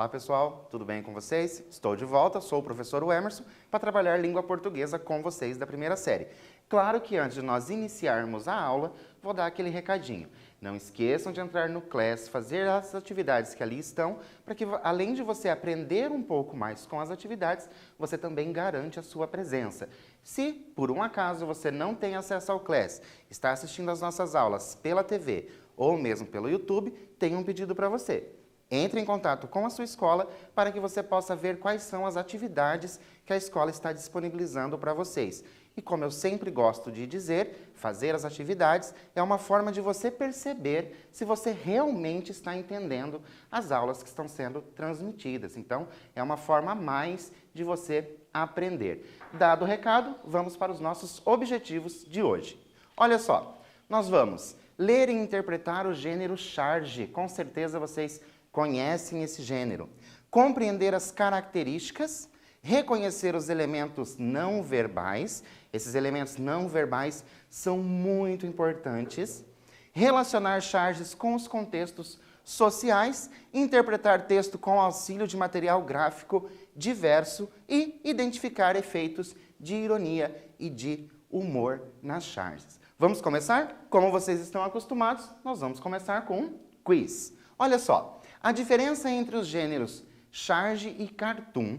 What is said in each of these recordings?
Olá pessoal, tudo bem com vocês? Estou de volta, sou o professor Emerson para trabalhar língua portuguesa com vocês da primeira série. Claro que antes de nós iniciarmos a aula, vou dar aquele recadinho. Não esqueçam de entrar no Class, fazer as atividades que ali estão, para que além de você aprender um pouco mais com as atividades, você também garante a sua presença. Se, por um acaso, você não tem acesso ao Class, está assistindo às nossas aulas pela TV ou mesmo pelo YouTube, tenho um pedido para você. Entre em contato com a sua escola para que você possa ver quais são as atividades que a escola está disponibilizando para vocês. E como eu sempre gosto de dizer, fazer as atividades é uma forma de você perceber se você realmente está entendendo as aulas que estão sendo transmitidas. Então, é uma forma a mais de você aprender. Dado o recado, vamos para os nossos objetivos de hoje. Olha só, nós vamos ler e interpretar o gênero charge. Com certeza vocês conhecem esse gênero. Compreender as características, reconhecer os elementos não verbais. Esses elementos não verbais são muito importantes. Relacionar charges com os contextos sociais, interpretar texto com auxílio de material gráfico diverso e identificar efeitos de ironia e de humor nas charges. Vamos começar? Como vocês estão acostumados, nós vamos começar com um quiz. Olha só. A diferença entre os gêneros charge e cartoon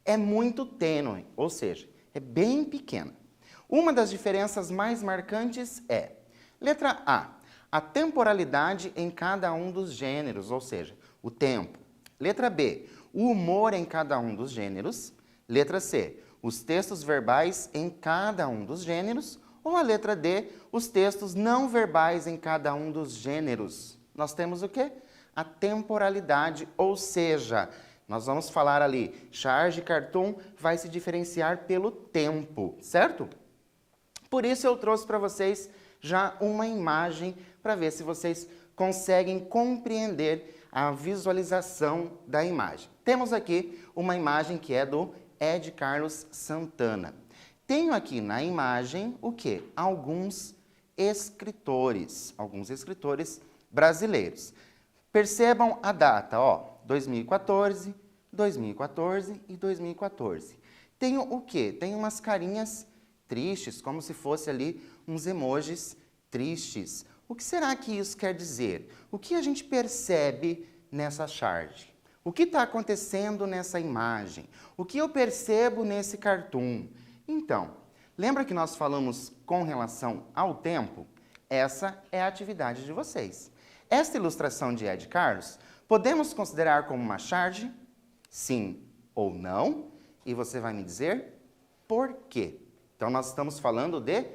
é muito tênue, ou seja, é bem pequena. Uma das diferenças mais marcantes é, letra A temporalidade em cada um dos gêneros, ou seja, o tempo. Letra B, o humor em cada um dos gêneros. Letra C, os textos verbais em cada um dos gêneros. Ou a letra D, os textos não verbais em cada um dos gêneros. Nós temos o quê? A temporalidade, ou seja, nós vamos falar ali, charge e cartoon vai se diferenciar pelo tempo, certo? Por isso eu trouxe para vocês já uma imagem para ver se vocês conseguem compreender a visualização da imagem. Temos aqui uma imagem que é do Ed Carlos Santana. Tenho aqui na imagem o quê? Alguns escritores brasileiros. Percebam a data, ó, 2014, 2014 e 2014. Tem o quê? Tem umas carinhas tristes, como se fosse ali uns emojis tristes. O que será que isso quer dizer? O que a gente percebe nessa charge? O que está acontecendo nessa imagem? O que eu percebo nesse cartoon? Então, lembra que nós falamos com relação ao tempo? Essa é a atividade de vocês. Esta ilustração de Ed Carlos, podemos considerar como uma charge? Sim ou não? E você vai me dizer por quê. Então, nós estamos falando de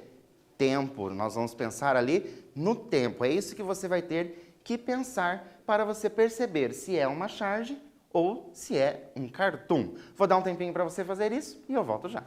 tempo. Nós vamos pensar ali no tempo. É isso que você vai ter que pensar para você perceber se é uma charge ou se é um cartoon. Vou dar um tempinho para você fazer isso e eu volto já.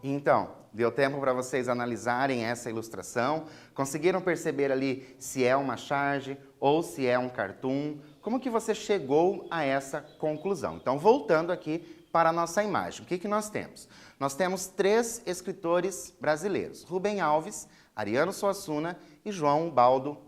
Então, deu tempo para vocês analisarem essa ilustração? Conseguiram perceber ali se é uma charge ou se é um cartoon? Como que você chegou a essa conclusão? Então, voltando aqui para a nossa imagem, o que que nós temos? Nós temos 3 escritores brasileiros, Rubem Alves, Ariano Suassuna e João Baldo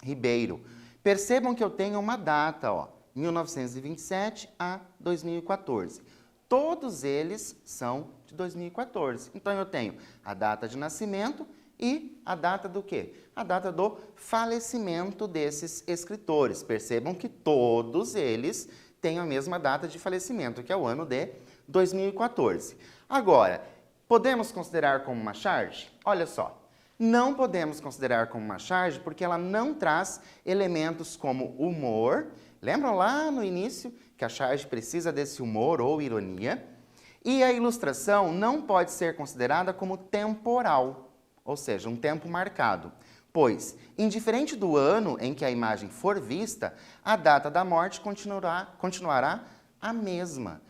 Ribeiro. Percebam que eu tenho uma data, ó, 1927 a 2014. Todos eles são de 2014. Então, eu tenho a data de nascimento e a data do quê? A data do falecimento desses escritores. Percebam que todos eles têm a mesma data de falecimento, que é o ano de 2014. Agora, podemos considerar como uma charge? Olha só, não podemos considerar como uma charge porque ela não traz elementos como humor. Lembram lá no início que a charge precisa desse humor ou ironia? E a ilustração não pode ser considerada como temporal, ou seja, um tempo marcado, pois, indiferente do ano em que a imagem for vista, a data da morte continuará a mesma.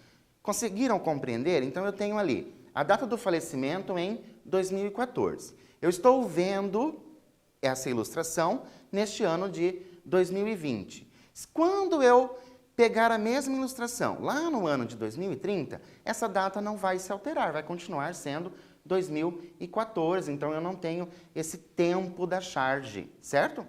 Conseguiram compreender? Então, eu tenho ali a data do falecimento em 2014. Eu estou vendo essa ilustração neste ano de 2020. Quando eu pegar a mesma ilustração lá no ano de 2030, essa data não vai se alterar, vai continuar sendo 2014. Então, eu não tenho esse tempo da charge, certo?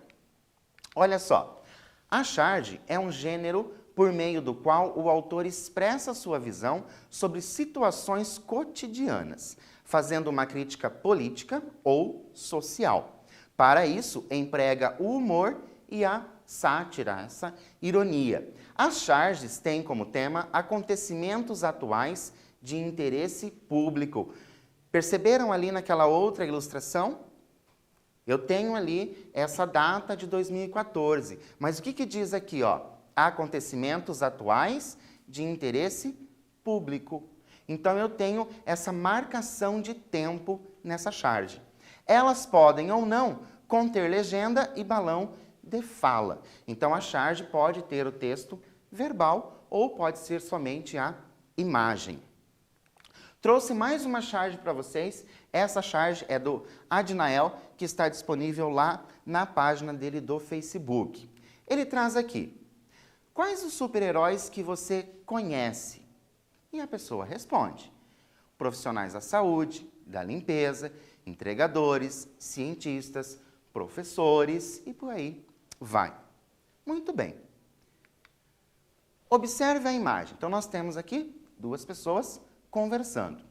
Olha só, a charge é um gênero por meio do qual o autor expressa sua visão sobre situações cotidianas, fazendo uma crítica política ou social. Para isso, emprega o humor e a sátira, essa ironia. As charges têm como tema acontecimentos atuais de interesse público. Perceberam ali naquela outra ilustração? Eu tenho ali essa data de 2014. Mas o que que diz aqui, ó? Acontecimentos atuais de interesse público. Então, eu tenho essa marcação de tempo nessa charge. Elas podem ou não conter legenda e balão de fala. Então, a charge pode ter o texto verbal ou pode ser somente a imagem. Trouxe mais uma charge para vocês. Essa charge é do Adnael, que está disponível lá na página dele do Facebook. Ele traz aqui: quais os super-heróis que você conhece? E a pessoa responde: profissionais da saúde, da limpeza, entregadores, cientistas, professores e por aí vai. Muito bem. Observe a imagem. Então, nós temos aqui 2 pessoas conversando.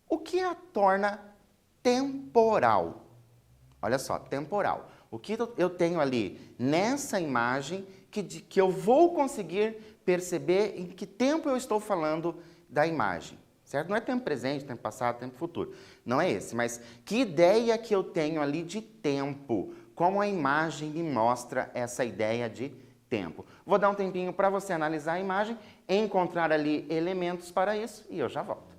O que a torna temporal? Olha só, temporal. O que eu tenho ali nessa imagem que eu vou conseguir perceber em que tempo eu estou falando da imagem, certo? Não é tempo presente, tempo passado, tempo futuro. Não é esse, mas que ideia que eu tenho ali de tempo? Como a imagem me mostra essa ideia de tempo? Vou dar um tempinho para você analisar a imagem, encontrar ali elementos para isso e eu já volto.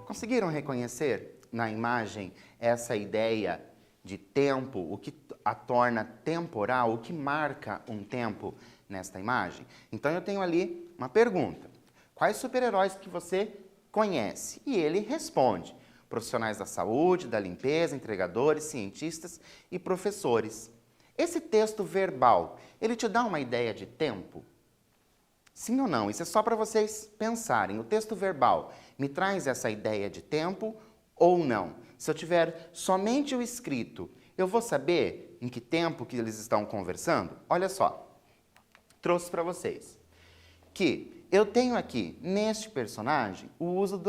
Conseguiram reconhecer na imagem essa ideia de tempo, o que a torna temporal, o que marca um tempo nesta imagem? Então eu tenho ali uma pergunta. Quais super-heróis que você conhece? E ele responde. Profissionais da saúde, da limpeza, entregadores, cientistas e professores. Esse texto verbal, ele te dá uma ideia de tempo? Sim ou não? Isso é só para vocês pensarem. O texto verbal me traz essa ideia de tempo ou não? Se eu tiver somente o escrito, eu vou saber em que tempo que eles estão conversando? Olha só, trouxe para vocês que eu tenho aqui, neste personagem, o uso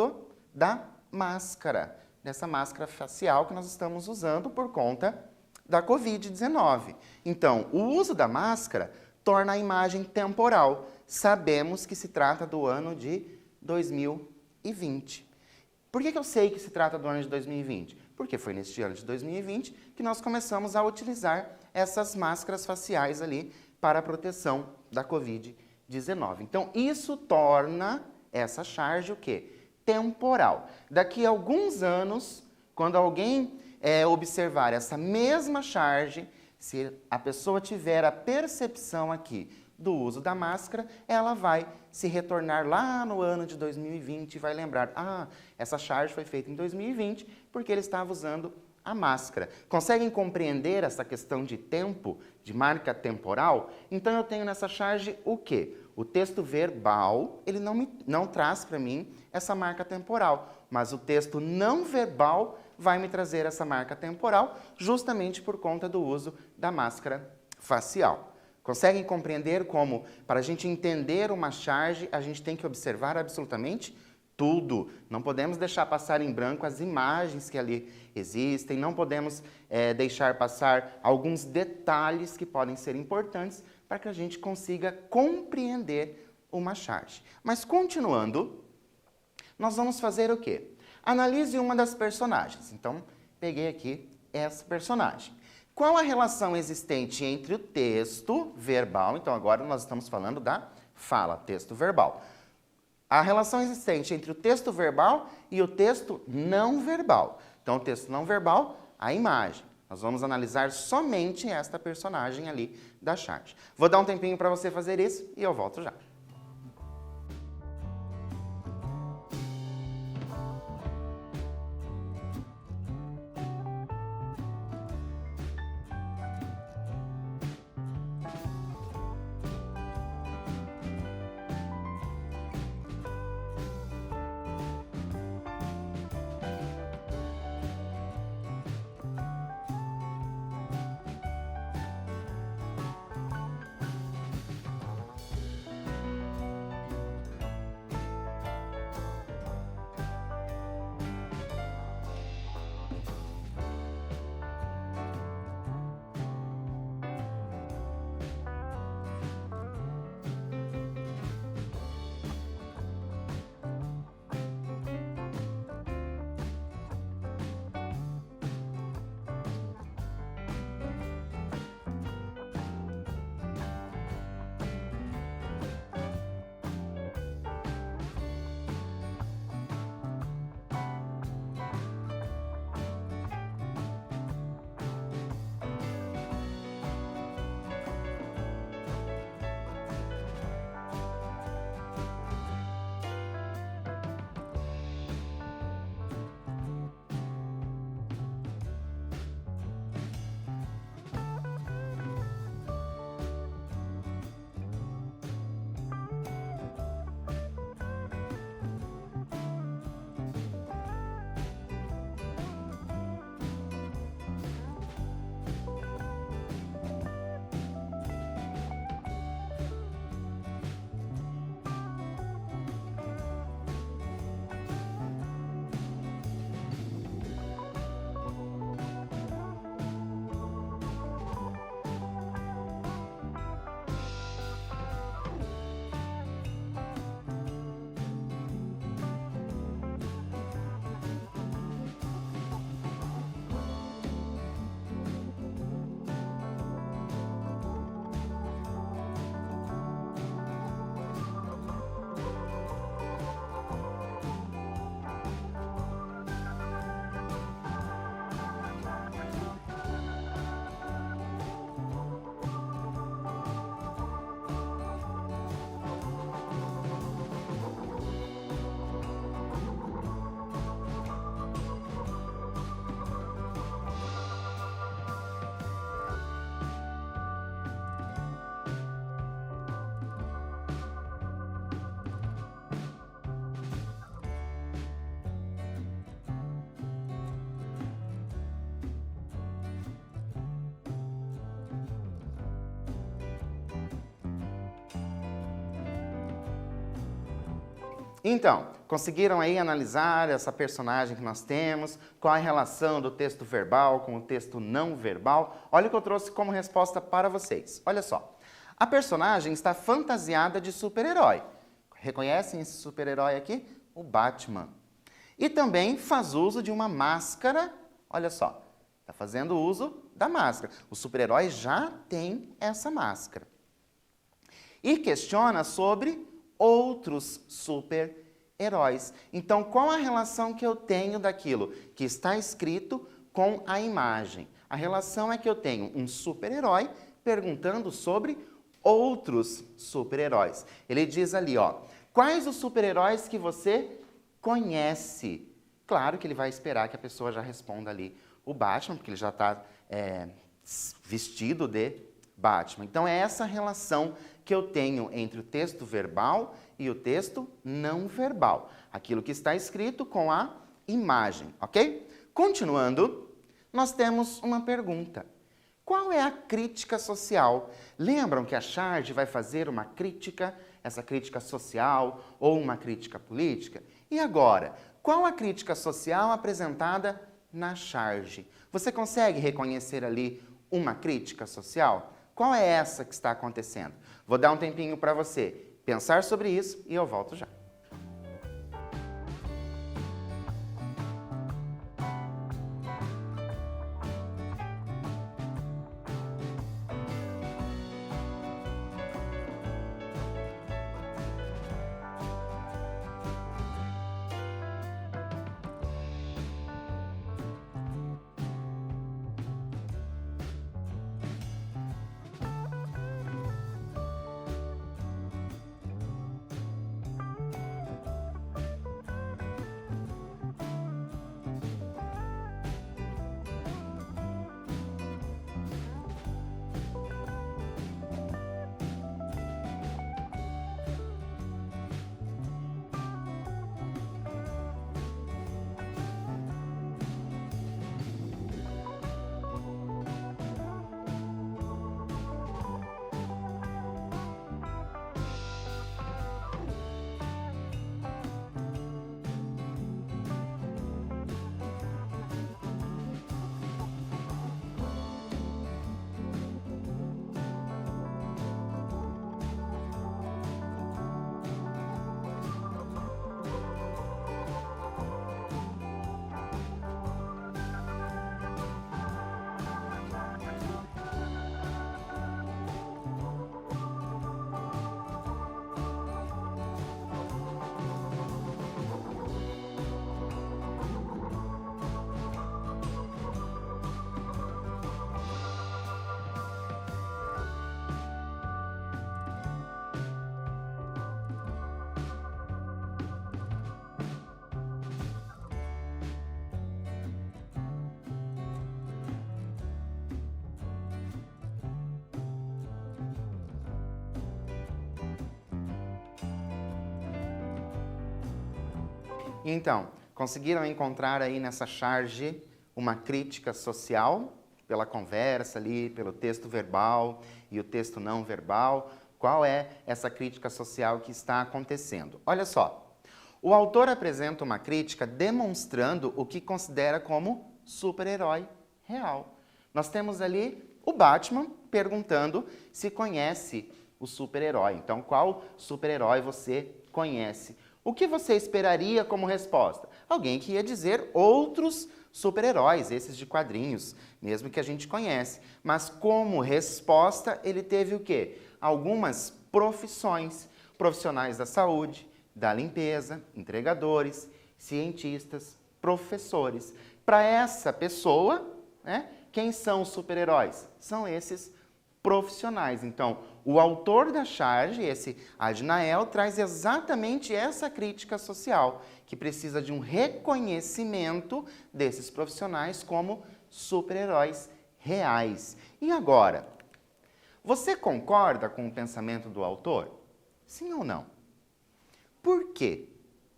da máscara, dessa máscara facial que nós estamos usando por conta da Covid-19. Então, o uso da máscara torna a imagem temporal. Sabemos que se trata do ano de 2020. Por que eu sei que se trata do ano de 2020? Porque foi neste ano de 2020 que nós começamos a utilizar essas máscaras faciais ali para a proteção da Covid-19. Então, isso torna essa charge o quê? Temporal. Daqui a alguns anos, quando alguém observar essa mesma charge, se a pessoa tiver a percepção aqui do uso da máscara, ela vai se retornar lá no ano de 2020 e vai lembrar, essa charge foi feita em 2020 porque ele estava usando a máscara. Conseguem compreender essa questão de tempo, de marca temporal? Então eu tenho nessa charge o quê? O texto verbal, ele não traz para mim essa marca temporal, mas o texto não verbal vai me trazer essa marca temporal justamente por conta do uso da máscara facial. Conseguem compreender como, para a gente entender uma charge, a gente tem que observar absolutamente tudo. Não podemos deixar passar em branco as imagens que ali existem, não podemos deixar passar alguns detalhes que podem ser importantes para que a gente consiga compreender uma charge. Mas continuando, nós vamos fazer o quê? Analise uma das personagens. Então, peguei aqui essa personagem. Qual a relação existente entre o texto verbal? Então, agora nós estamos falando da fala, texto verbal. A relação existente entre o texto verbal e o texto não verbal. Então, o texto não verbal, a imagem. Nós vamos analisar somente esta personagem ali da charge. Vou dar um tempinho para você fazer isso e eu volto já. Então, conseguiram aí analisar essa personagem que nós temos, qual a relação do texto verbal com o texto não verbal? Olha o que eu trouxe como resposta para vocês. Olha só. A personagem está fantasiada de super-herói. Reconhecem esse super-herói aqui? O Batman. E também faz uso de uma máscara. Olha só, está fazendo uso da máscara. O super-herói já tem essa máscara. E questiona sobre outros super-heróis. Então, qual a relação que eu tenho daquilo que está escrito com a imagem? A relação é que eu tenho um super-herói perguntando sobre outros super-heróis. Ele diz ali, ó, quais os super-heróis que você conhece? Claro que ele vai esperar que a pessoa já responda ali o Batman, porque ele já está vestido de Batman. Então, é essa relação que eu tenho entre o texto verbal e o texto não verbal. Aquilo que está escrito com a imagem, ok? Continuando, nós temos uma pergunta. Qual é a crítica social? Lembram que a charge vai fazer uma crítica, essa crítica social ou uma crítica política? E agora, qual a crítica social apresentada na charge? Você consegue reconhecer ali uma crítica social? Qual é essa que está acontecendo? Vou dar um tempinho para você pensar sobre isso e eu volto já. Então, conseguiram encontrar aí nessa charge uma crítica social pela conversa ali, pelo texto verbal e o texto não verbal? Qual é essa crítica social que está acontecendo? Olha só, o autor apresenta uma crítica demonstrando o que considera como super-herói real. Nós temos ali o Batman perguntando se conhece o super-herói. Então, qual super-herói você conhece? O que você esperaria como resposta? Alguém que ia dizer outros super-heróis, esses de quadrinhos, mesmo que a gente conhece. Mas como resposta, ele teve o quê? Algumas profissões, profissionais da saúde, da limpeza, entregadores, cientistas, professores. Para essa pessoa, né, quem são os super-heróis? São esses profissionais. Então, o autor da charge, esse Adnael, traz exatamente essa crítica social, que precisa de um reconhecimento desses profissionais como super-heróis reais. E agora, você concorda com o pensamento do autor? Sim ou não? Por quê?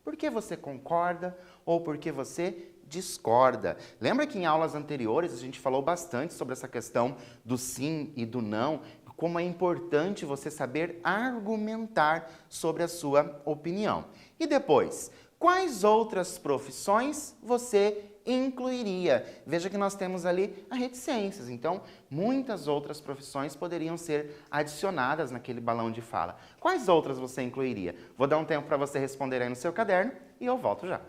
Por que você concorda ou por que você discorda? Lembra que em aulas anteriores a gente falou bastante sobre essa questão do sim e do não? como é importante você saber argumentar sobre a sua opinião. E depois, quais outras profissões você incluiria? Veja que nós temos ali a reticências, então muitas outras profissões poderiam ser adicionadas naquele balão de fala. Quais outras você incluiria? Vou dar um tempo para você responder aí no seu caderno e eu volto já.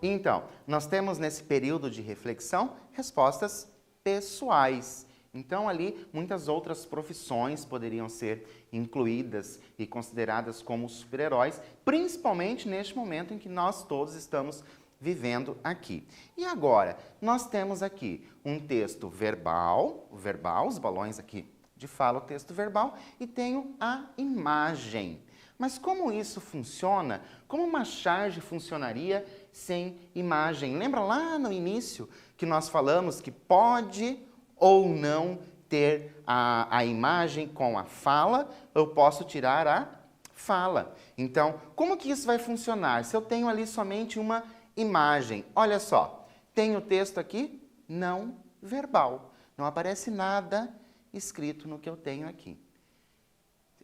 Então, nós temos nesse período de reflexão respostas pessoais. Então, ali, muitas outras profissões poderiam ser incluídas e consideradas como super-heróis, principalmente neste momento em que nós todos estamos vivendo aqui. E agora, nós temos aqui um texto verbal, os balões aqui de fala, o texto verbal, e tenho a imagem. Mas como isso funciona? Como uma charge funcionaria sem imagem? Lembra lá no início que nós falamos que pode ou não ter a imagem com a fala? Eu posso tirar a fala. Então, como que isso vai funcionar? Se eu tenho ali somente uma imagem, olha só, tem o texto aqui não verbal. Não aparece nada escrito no que eu tenho aqui.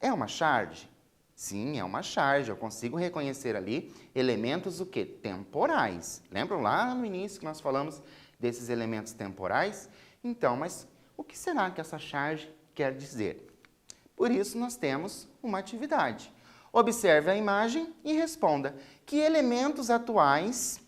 É uma charge? Sim, é uma charge. Eu consigo reconhecer ali elementos o quê? Temporais. Lembram lá no início que nós falamos desses elementos temporais? Então, mas o que será que essa charge quer dizer? Por isso, nós temos uma atividade. Observe a imagem e responda. Que elementos atuais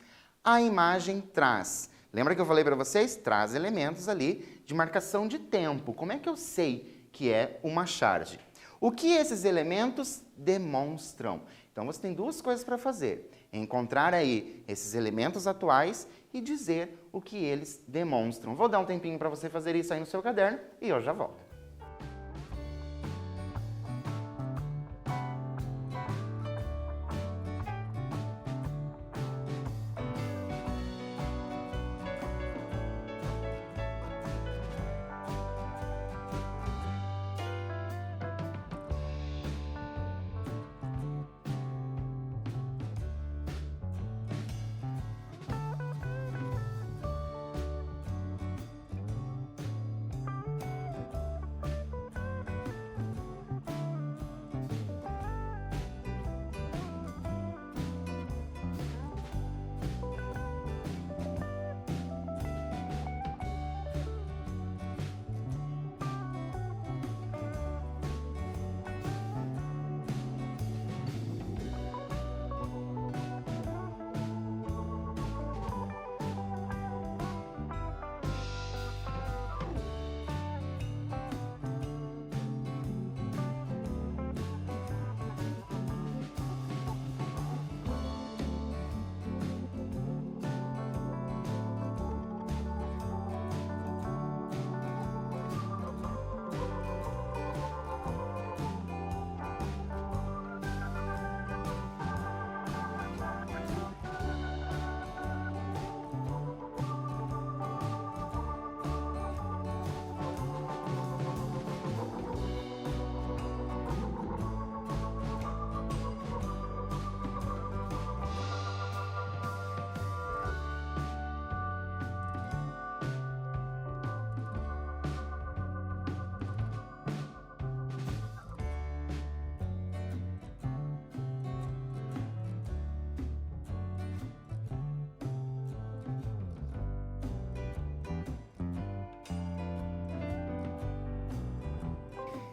a imagem traz? Lembra que eu falei para vocês? Traz elementos ali de marcação de tempo. Como é que eu sei que é uma charge? O que esses elementos demonstram? Então, você tem duas coisas para fazer. Encontrar aí esses elementos atuais e dizer o que eles demonstram. Vou dar um tempinho para você fazer isso aí no seu caderno e eu já volto.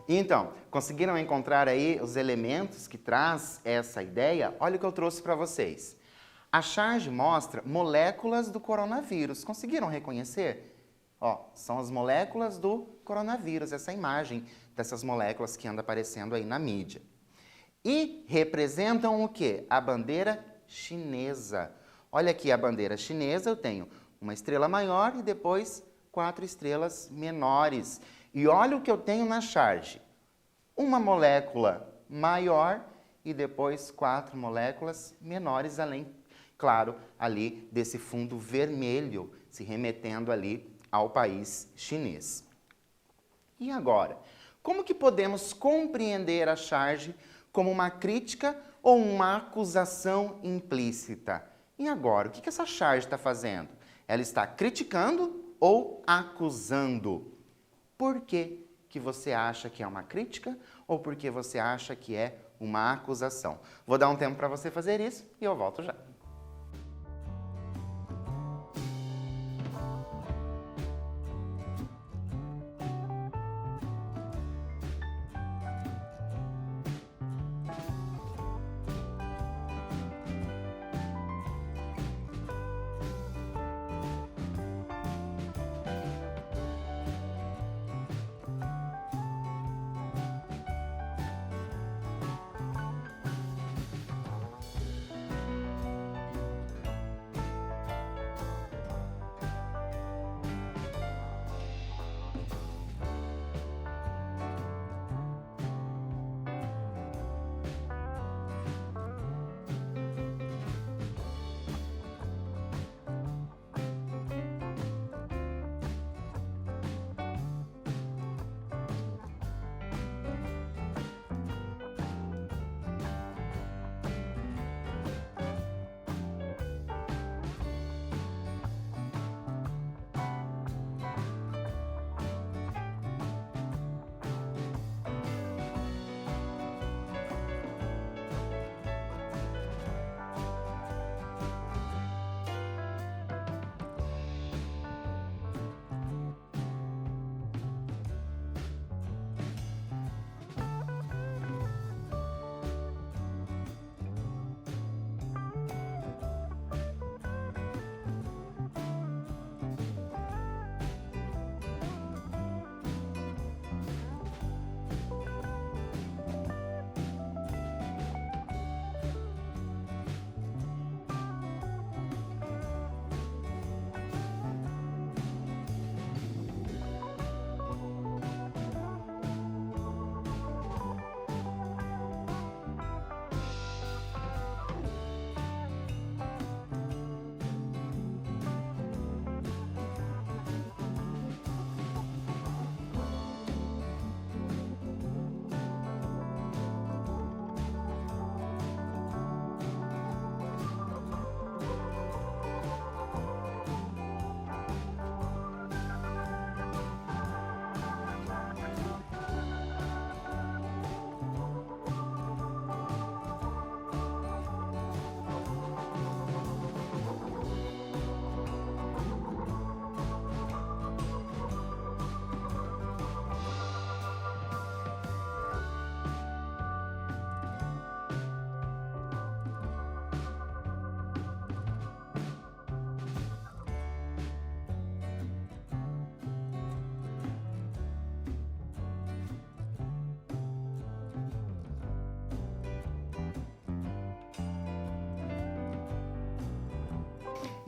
Então, conseguiram encontrar aí os elementos que traz essa ideia? Olha o que eu trouxe para vocês. A charge mostra moléculas do coronavírus. Conseguiram reconhecer? Ó, são as moléculas do coronavírus, essa imagem dessas moléculas que anda aparecendo aí na mídia. E representam o quê? A bandeira chinesa. Olha aqui a bandeira chinesa, eu tenho uma estrela maior e depois 4 estrelas menores. E olha o que eu tenho na charge. Uma molécula maior e depois 4 moléculas menores, além, claro, ali desse fundo vermelho, se remetendo ali ao país chinês. E agora, como que podemos compreender a charge como uma crítica ou uma acusação implícita? E agora, o que essa charge está fazendo? Ela está criticando ou acusando? Por que que você acha que é uma crítica ou por que você acha que é uma acusação? Vou dar um tempo para você fazer isso e eu volto já.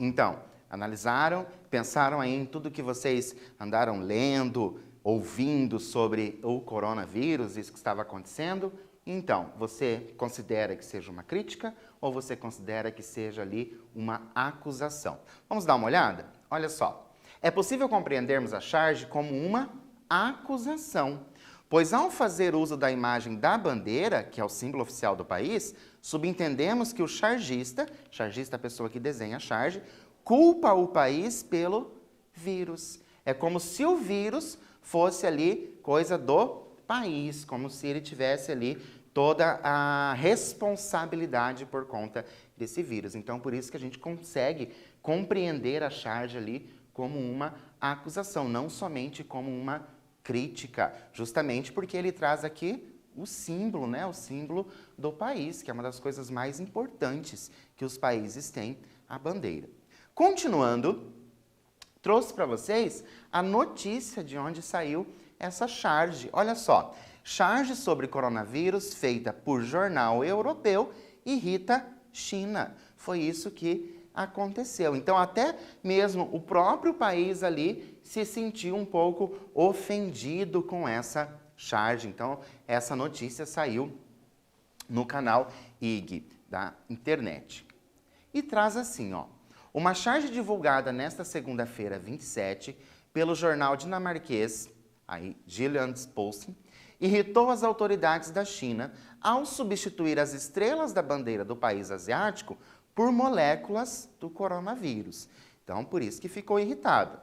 Então, analisaram, pensaram aí em tudo que vocês andaram lendo, ouvindo sobre o coronavírus, isso que estava acontecendo. Então, você considera que seja uma crítica ou você considera que seja ali uma acusação? Vamos dar uma olhada? Olha só. É possível compreendermos a charge como uma acusação, pois ao fazer uso da imagem da bandeira, que é o símbolo oficial do país, subentendemos que o chargista é a pessoa que desenha a charge, culpa o país pelo vírus. É como se o vírus fosse ali coisa do país, como se ele tivesse ali toda a responsabilidade por conta desse vírus. Então, por isso que a gente consegue compreender a charge ali como uma acusação, não somente como uma crítica, justamente porque ele traz aqui o símbolo, né? O símbolo do país, que é uma das coisas mais importantes que os países têm, a bandeira. Continuando, trouxe para vocês a notícia de onde saiu essa charge. Olha só, charge sobre coronavírus feita por jornal europeu irrita China. Foi isso que aconteceu. Então, até mesmo o próprio país ali se sentiu um pouco ofendido com essa charge. Então, essa notícia saiu no canal IG da internet. E traz assim, ó, uma charge divulgada nesta segunda-feira, 27, pelo jornal dinamarquês, aí, Jyllands-Posten, irritou as autoridades da China ao substituir as estrelas da bandeira do país asiático por moléculas do coronavírus. Então, por isso que ficou irritada.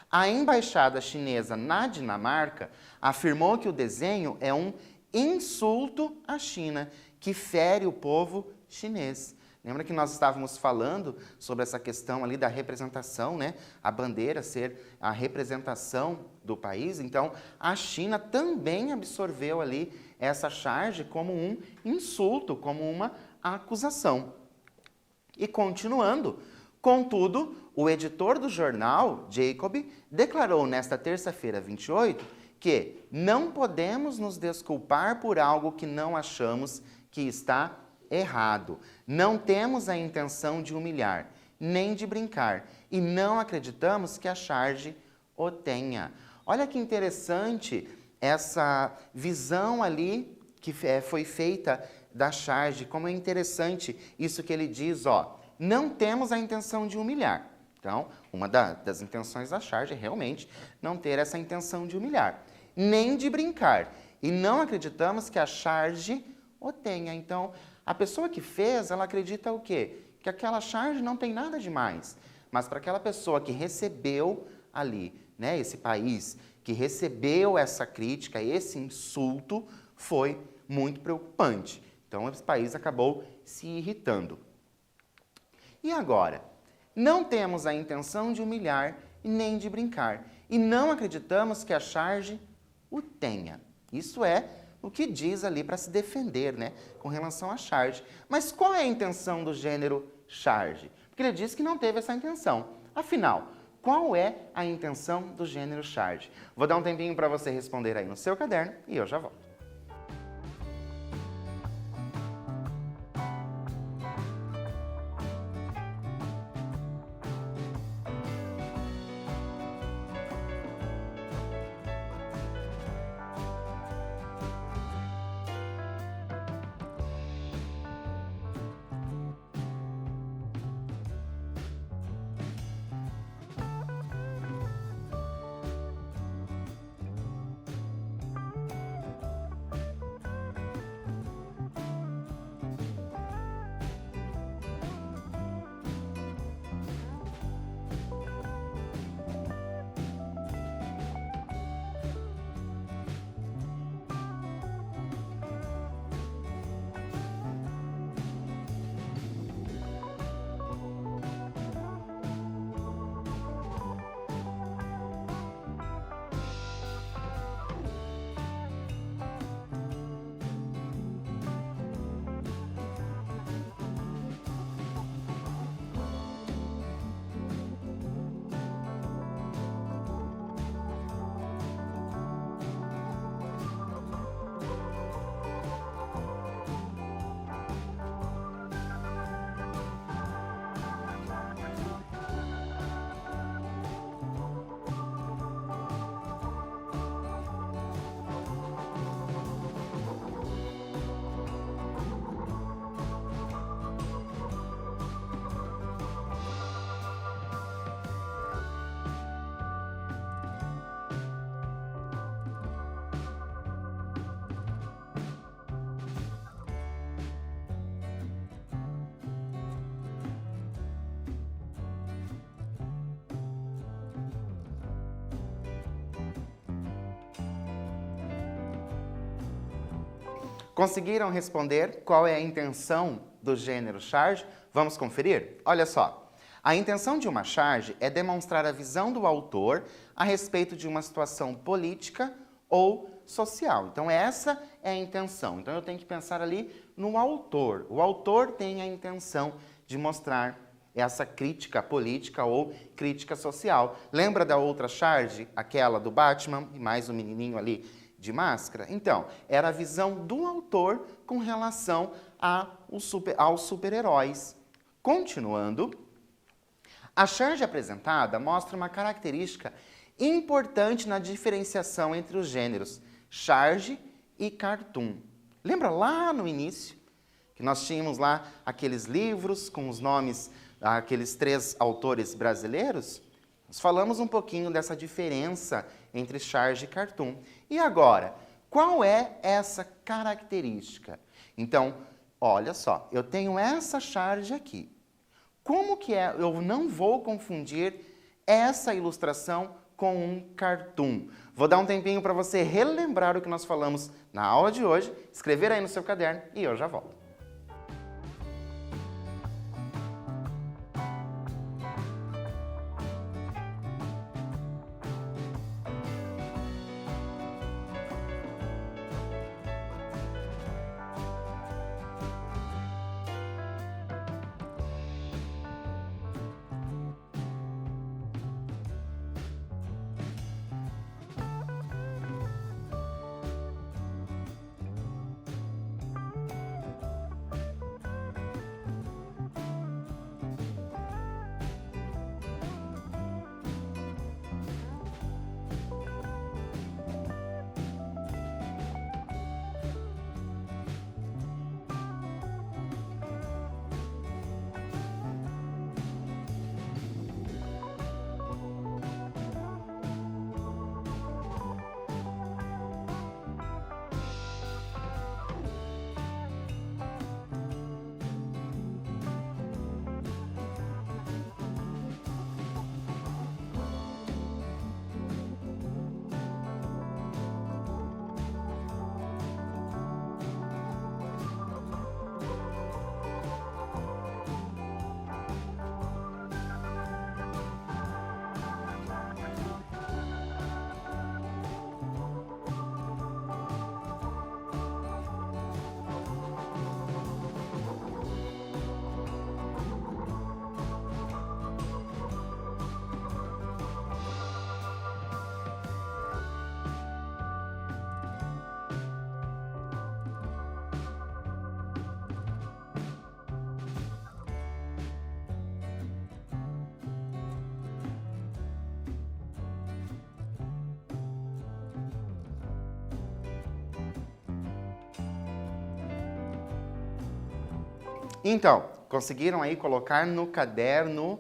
A embaixada chinesa na Dinamarca afirmou que o desenho é um insulto à China, que fere o povo chinês. Lembra que nós estávamos falando sobre essa questão ali da representação, né? A bandeira ser a representação do país. Então, a China também absorveu ali essa charge como um insulto, como uma acusação. E continuando, contudo, o editor do jornal, Jacob, declarou nesta terça-feira, 28, que não podemos nos desculpar por algo que não achamos que está errado. Não temos a intenção de humilhar, nem de brincar, e não acreditamos que a charge o tenha. Olha que interessante essa visão ali que foi feita da charge, como é interessante isso que ele diz, ó, não temos a intenção de humilhar. Então, uma das intenções da charge é realmente não ter essa intenção de humilhar, nem de brincar, e não acreditamos que a charge o tenha. Então, a pessoa que fez, ela acredita o quê? Que aquela charge não tem nada de mais, mas para aquela pessoa que recebeu ali, né, esse país, que recebeu essa crítica, esse insulto, foi muito preocupante. Então, esse país acabou se irritando. E agora? Não temos a intenção de humilhar nem de brincar, e não acreditamos que a charge o tenha. Isso é o que diz ali para se defender, né, com relação à charge. Mas qual é a intenção do gênero charge? Porque ele diz que não teve essa intenção. Afinal, qual é a intenção do gênero charge? Vou dar um tempinho para você responder aí no seu caderno e eu já volto. Conseguiram responder qual é a intenção do gênero charge? Vamos conferir? Olha só. A intenção de uma charge é demonstrar a visão do autor a respeito de uma situação política ou social. Então, essa é a intenção. Então, eu tenho que pensar ali no autor. O autor tem a intenção de mostrar essa crítica política ou crítica social. Lembra da outra charge, aquela do Batman e mais o menininho ali de máscara? Então, era a visão do autor com relação aos super-heróis. Continuando, a charge apresentada mostra uma característica importante na diferenciação entre os gêneros charge e cartoon. Lembra lá no início que nós tínhamos lá aqueles livros com os nomes daqueles 3 autores brasileiros? Nós falamos um pouquinho dessa diferença entre charge e cartoon. E agora, qual é essa característica? Então, olha só, eu tenho essa charge aqui. Como que é? Eu não vou confundir essa ilustração com um cartoon. Vou dar um tempinho para você relembrar o que nós falamos na aula de hoje, escrever aí no seu caderno e eu já volto. Então, conseguiram aí colocar no caderno?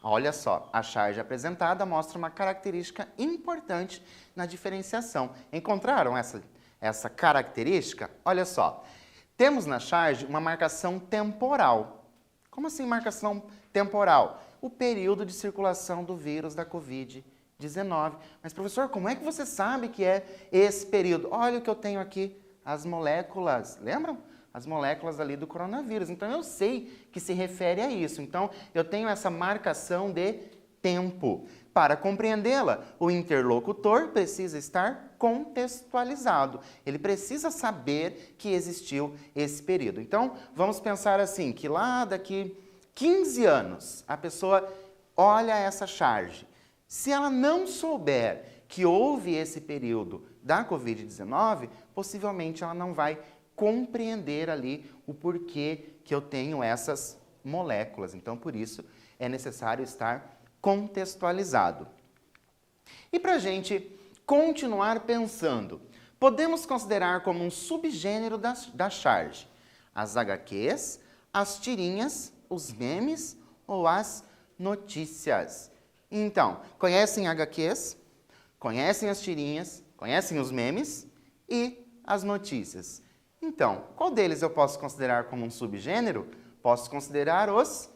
Olha só, a charge apresentada mostra uma característica importante na diferenciação. Encontraram essa característica? Olha só, temos na charge uma marcação temporal. Como assim marcação temporal? O período de circulação do vírus da Covid-19. Mas, professor, como é que você sabe que é esse período? Olha o que eu tenho aqui, as moléculas, lembram? As moléculas ali do coronavírus. Então, eu sei que se refere a isso. Então, eu tenho essa marcação de tempo. Para compreendê-la, o interlocutor precisa estar contextualizado. Ele precisa saber que existiu esse período. Então, vamos pensar assim, que lá daqui 15 anos, a pessoa olha essa charge. Se ela não souber que houve esse período da Covid-19, possivelmente ela não vai compreender ali o porquê que eu tenho essas moléculas. Então, por isso, é necessário estar contextualizado. E para a gente continuar pensando, podemos considerar como um subgênero da charge as HQs, as tirinhas, os memes ou as notícias. Então, conhecem HQs, conhecem as tirinhas, conhecem os memes e as notícias. Então, qual deles eu posso considerar como um subgênero? Posso considerar os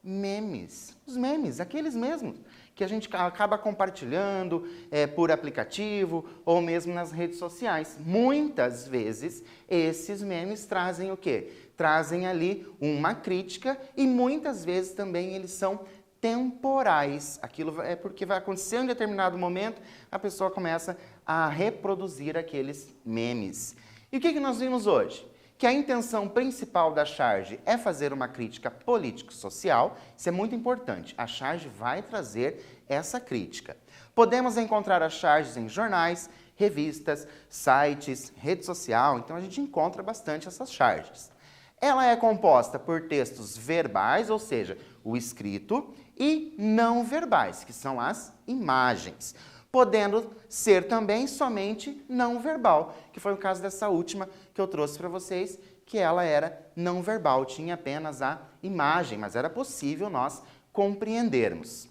memes. Os memes, aqueles mesmos que a gente acaba compartilhando por aplicativo ou mesmo nas redes sociais. Muitas vezes, esses memes trazem o quê? Trazem ali uma crítica e muitas vezes também eles são temporais. Aquilo é porque vai acontecer em um determinado momento, a pessoa começa a reproduzir aqueles memes. E o que nós vimos hoje? Que a intenção principal da charge é fazer uma crítica político-social. Isso é muito importante. A charge vai trazer essa crítica. Podemos encontrar as charges em jornais, revistas, sites, rede social. Então, a gente encontra bastante essas charges. Ela é composta por textos verbais, ou seja, o escrito, e não verbais, que são as imagens, podendo ser também somente não verbal, que foi o caso dessa última que eu trouxe para vocês, que ela era não verbal, tinha apenas a imagem, mas era possível nós compreendermos.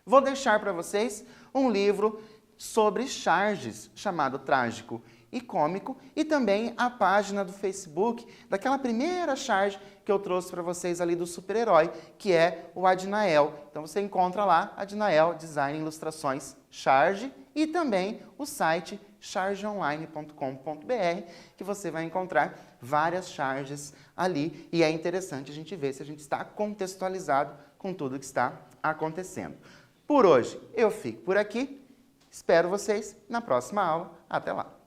Vou deixar para vocês um livro sobre charges, chamado Trágico e Cômico, e também a página do Facebook daquela primeira charge que eu trouxe para vocês ali do super-herói, que é o Adnael. Então você encontra lá Adnael Design e Ilustrações Charge e também o site chargeonline.com.br, que você vai encontrar várias charges ali e é interessante a gente ver se a gente está contextualizado com tudo que está acontecendo. Por hoje eu fico por aqui, espero vocês na próxima aula. Até lá!